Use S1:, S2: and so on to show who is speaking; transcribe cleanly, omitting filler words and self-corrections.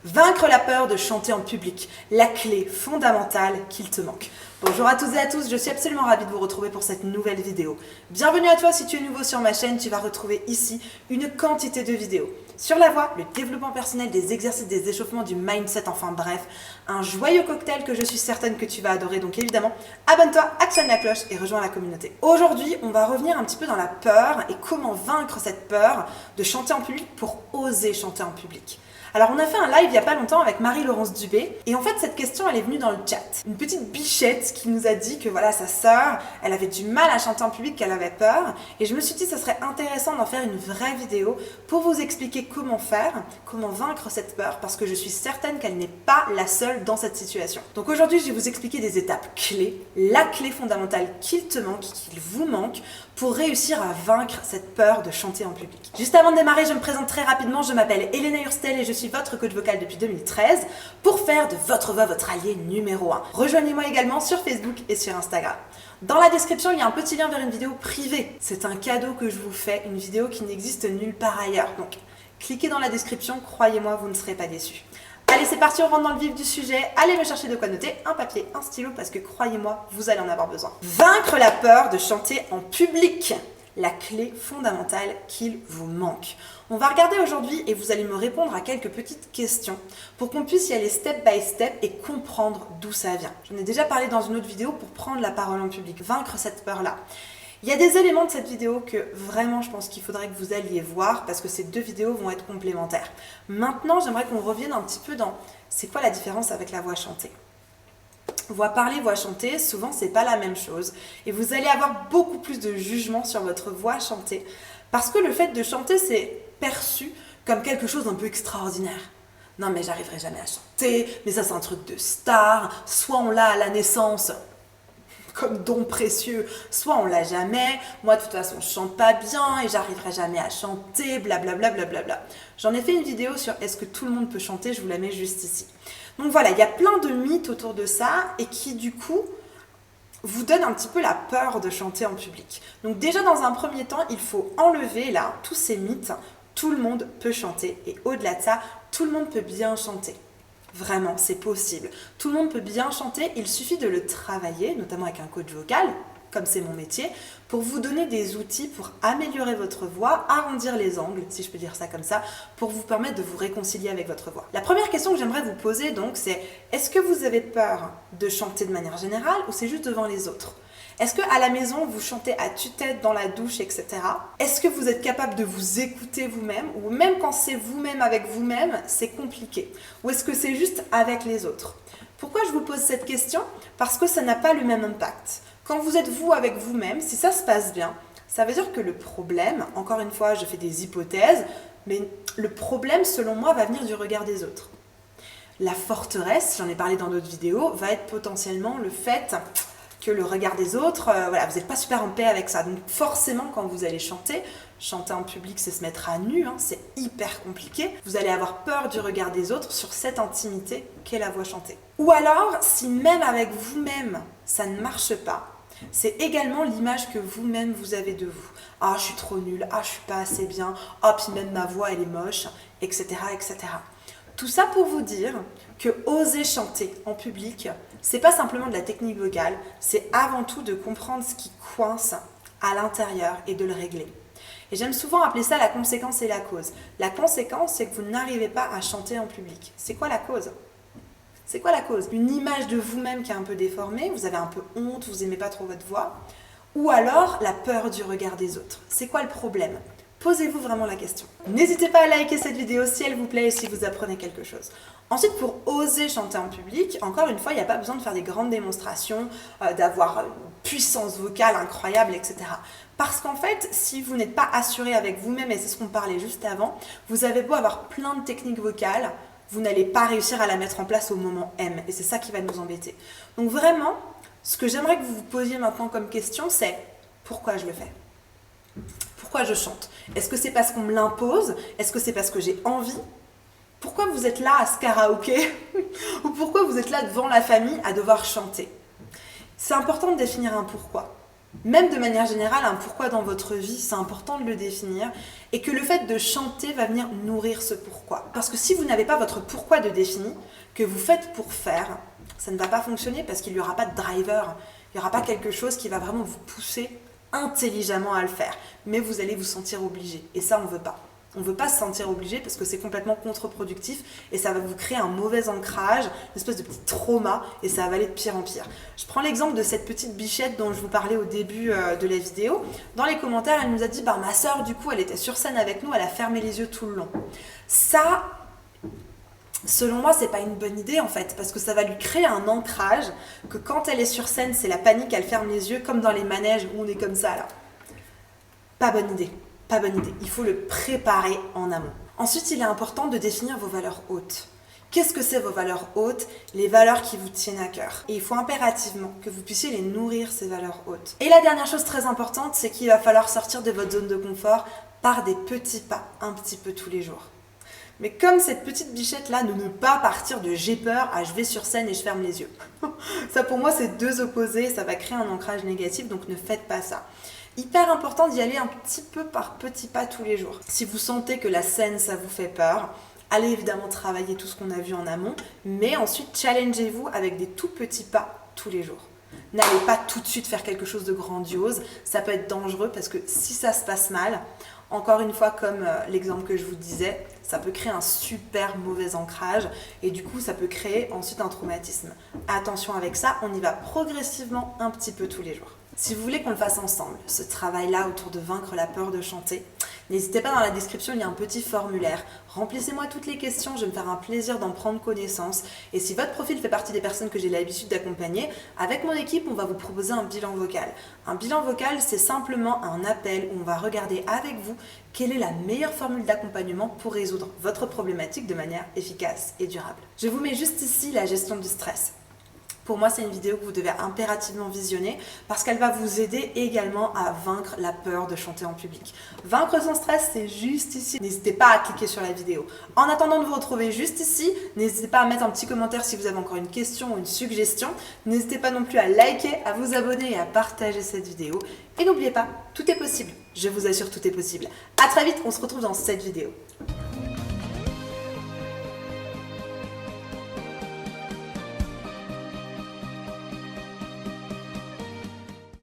S1: Vaincre la peur de chanter en public, la clé fondamentale qu'il te manque. Bonjour à toutes et à tous, je suis absolument ravie de vous retrouver pour cette nouvelle vidéo. Bienvenue à toi, si tu es nouveau sur ma chaîne, tu vas retrouver ici une quantité de vidéos sur la voix, le développement personnel, des exercices, des échauffements, du mindset, enfin bref, un joyeux cocktail que je suis certaine que tu vas adorer. Donc évidemment, abonne-toi, actionne la cloche et rejoins la communauté. Aujourd'hui, on va revenir un petit peu dans la peur et comment vaincre cette peur de chanter en public pour oser chanter en public. Alors on a fait un live il n'y a pas longtemps avec Marie-Laurence Dubé et en fait cette question elle est venue dans le chat. Une petite bichette qui nous a dit que voilà sa sœur, elle avait du mal à chanter en public, qu'elle avait peur et je me suis dit que ça serait intéressant d'en faire une vraie vidéo pour vous expliquer comment faire, comment vaincre cette peur parce que je suis certaine qu'elle n'est pas la seule dans cette situation. Donc aujourd'hui je vais vous expliquer des étapes clés, la clé fondamentale qu'il te manque, qu'il vous manque pour réussir à vaincre cette peur de chanter en public. Juste avant de démarrer, je me présente très rapidement, je m'appelle Elena Hurstel et je suis votre coach vocal depuis 2013 pour faire de votre voix votre allié numéro 1. Rejoignez-moi également sur Facebook et sur Instagram. Dans la description, il y a un petit lien vers une vidéo privée. C'est un cadeau que je vous fais, une vidéo qui n'existe nulle part ailleurs. Donc, cliquez dans la description, croyez-moi, vous ne serez pas déçus. Allez, c'est parti, on rentre dans le vif du sujet. Allez me chercher de quoi noter, un papier, un stylo, parce que croyez-moi, vous allez en avoir besoin. Vaincre la peur de chanter en public, la clé fondamentale qu'il vous manque. On va regarder aujourd'hui et vous allez me répondre à quelques petites questions pour qu'on puisse y aller step by step et comprendre d'où ça vient. J'en ai déjà parlé dans une autre vidéo pour prendre la parole en public, vaincre cette peur-là. Il y a des éléments de cette vidéo que vraiment je pense qu'il faudrait que vous alliez voir parce que ces deux vidéos vont être complémentaires. Maintenant, j'aimerais qu'on revienne un petit peu dans c'est quoi la différence avec la voix chantée. Voix parlée, voix chantée, souvent c'est pas la même chose et vous allez avoir beaucoup plus de jugement sur votre voix chantée parce que le fait de chanter c'est perçu comme quelque chose d'un peu extraordinaire. Non mais j'arriverai jamais à chanter, mais ça c'est un truc de star, soit on l'a à la naissance comme don précieux, soit on l'a jamais, moi de toute façon je chante pas bien et j'arriverai jamais à chanter, blablabla. Blablabla. J'en ai fait une vidéo sur est-ce que tout le monde peut chanter, je vous la mets juste ici. Donc voilà, il y a plein de mythes autour de ça et qui du coup vous donnent un petit peu la peur de chanter en public. Donc déjà dans un premier temps, il faut enlever là tous ces mythes, tout le monde peut chanter et au-delà de ça, tout le monde peut bien chanter. Vraiment, c'est possible. Tout le monde peut bien chanter, il suffit de le travailler, notamment avec un coach vocal, comme c'est mon métier, pour vous donner des outils pour améliorer votre voix, arrondir les angles, si je peux dire ça comme ça, pour vous permettre de vous réconcilier avec votre voix. La première question que j'aimerais vous poser donc, c'est est-ce que vous avez peur de chanter de manière générale ou c'est juste devant les autres ? Est-ce qu'à la maison, vous chantez à tue-tête dans la douche, etc. Est-ce que vous êtes capable de vous écouter vous-même ou même quand c'est vous-même avec vous-même, c'est compliqué? Ou est-ce que c'est juste avec les autres? Pourquoi je vous pose cette question? Parce que ça n'a pas le même impact. Quand vous êtes vous avec vous-même, si ça se passe bien, ça veut dire que le problème, encore une fois, je fais des hypothèses, mais le problème, selon moi, va venir du regard des autres. La forteresse, j'en ai parlé dans d'autres vidéos, va être potentiellement le fait que le regard des autres, voilà, vous n'êtes pas super en paix avec ça. Donc forcément, quand vous allez chanter en public, c'est se mettre à nu, c'est hyper compliqué. Vous allez avoir peur du regard des autres sur cette intimité qu'est la voix chantée. Ou alors, si même avec vous-même, ça ne marche pas, c'est également l'image que vous-même vous avez de vous. Ah, je suis trop nulle, ah, je suis pas assez bien, ah, puis même ma voix, elle est moche, etc., etc. Tout ça pour vous dire que oser chanter en public, c'est pas simplement de la technique vocale, c'est avant tout de comprendre ce qui coince à l'intérieur et de le régler. Et j'aime souvent appeler ça la conséquence et la cause. La conséquence, c'est que vous n'arrivez pas à chanter en public. C'est quoi la cause ? C'est quoi la cause ? Une image de vous-même qui est un peu déformée, vous avez un peu honte, vous n'aimez pas trop votre voix, ou alors la peur du regard des autres. C'est quoi le problème ? Posez-vous vraiment la question. N'hésitez pas à liker cette vidéo si elle vous plaît et si vous apprenez quelque chose. Ensuite, pour oser chanter en public, encore une fois, il n'y a pas besoin de faire des grandes démonstrations, d'avoir une puissance vocale incroyable, etc. Parce qu'en fait, si vous n'êtes pas assuré avec vous-même, et c'est ce qu'on parlait juste avant, vous avez beau avoir plein de techniques vocales, vous n'allez pas réussir à la mettre en place au moment M. Et c'est ça qui va nous embêter. Donc vraiment, ce que j'aimerais que vous vous posiez maintenant comme question, c'est pourquoi je le fais ? Pourquoi je chante? Est-ce que c'est parce qu'on me l'impose? Est-ce que c'est parce que j'ai envie? Pourquoi vous êtes là à ce karaoké? Ou pourquoi vous êtes là devant la famille à devoir chanter? C'est important de définir un pourquoi. Même de manière générale, un pourquoi dans votre vie, c'est important de le définir et que le fait de chanter va venir nourrir ce pourquoi. Parce que si vous n'avez pas votre pourquoi de défini, que vous faites pour faire, ça ne va pas fonctionner parce qu'il n'y aura pas de driver, il n'y aura pas quelque chose qui va vraiment vous pousser intelligemment à le faire. Mais vous allez vous sentir obligé et ça, on ne veut pas. On ne veut pas se sentir obligé parce que c'est complètement contre-productif et ça va vous créer un mauvais ancrage, une espèce de petit trauma et ça va aller de pire en pire. Je prends l'exemple de cette petite bichette dont je vous parlais au début de la vidéo. Dans les commentaires, elle nous a dit bah, ma soeur, du coup, elle était sur scène avec nous, elle a fermé les yeux tout le long. Ça, selon moi, c'est pas une bonne idée en fait parce que ça va lui créer un ancrage que quand elle est sur scène, c'est la panique, elle ferme les yeux comme dans les manèges où on est comme ça là. Pas bonne idée. Pas bonne idée, il faut le préparer en amont. Ensuite, il est important de définir vos valeurs hautes. Qu'est-ce que c'est vos valeurs hautes? Les valeurs qui vous tiennent à cœur. Et il faut impérativement que vous puissiez les nourrir, ces valeurs hautes. Et la dernière chose très importante, c'est qu'il va falloir sortir de votre zone de confort par des petits pas, un petit peu tous les jours. Mais comme cette petite bichette-là, ne pas partir de j'ai peur à je vais sur scène et je ferme les yeux. Ça pour moi, c'est deux opposés, ça va créer un ancrage négatif, donc ne faites pas ça. Hyper important d'y aller un petit peu par petits pas tous les jours. Si vous sentez que la scène, ça vous fait peur, allez évidemment travailler tout ce qu'on a vu en amont, mais ensuite challengez-vous avec des tout petits pas tous les jours. N'allez pas tout de suite faire quelque chose de grandiose, ça peut être dangereux parce que si ça se passe mal, encore une fois comme l'exemple que je vous disais, ça peut créer un super mauvais ancrage et du coup ça peut créer ensuite un traumatisme. Attention avec ça, on y va progressivement un petit peu tous les jours. Si vous voulez qu'on le fasse ensemble, ce travail-là autour de vaincre la peur de chanter, n'hésitez pas, dans la description, il y a un petit formulaire. Remplissez-moi toutes les questions, je vais me faire un plaisir d'en prendre connaissance. Et si votre profil fait partie des personnes que j'ai l'habitude d'accompagner, avec mon équipe, on va vous proposer un bilan vocal. Un bilan vocal, c'est simplement un appel où on va regarder avec vous quelle est la meilleure formule d'accompagnement pour résoudre votre problématique de manière efficace et durable. Je vous mets juste ici la gestion du stress. Pour moi, c'est une vidéo que vous devez impérativement visionner parce qu'elle va vous aider également à vaincre la peur de chanter en public. Vaincre son stress, c'est juste ici. N'hésitez pas à cliquer sur la vidéo. En attendant de vous retrouver juste ici, n'hésitez pas à mettre un petit commentaire si vous avez encore une question ou une suggestion. N'hésitez pas non plus à liker, à vous abonner et à partager cette vidéo. Et n'oubliez pas, tout est possible. Je vous assure, tout est possible. À très vite, on se retrouve dans cette vidéo.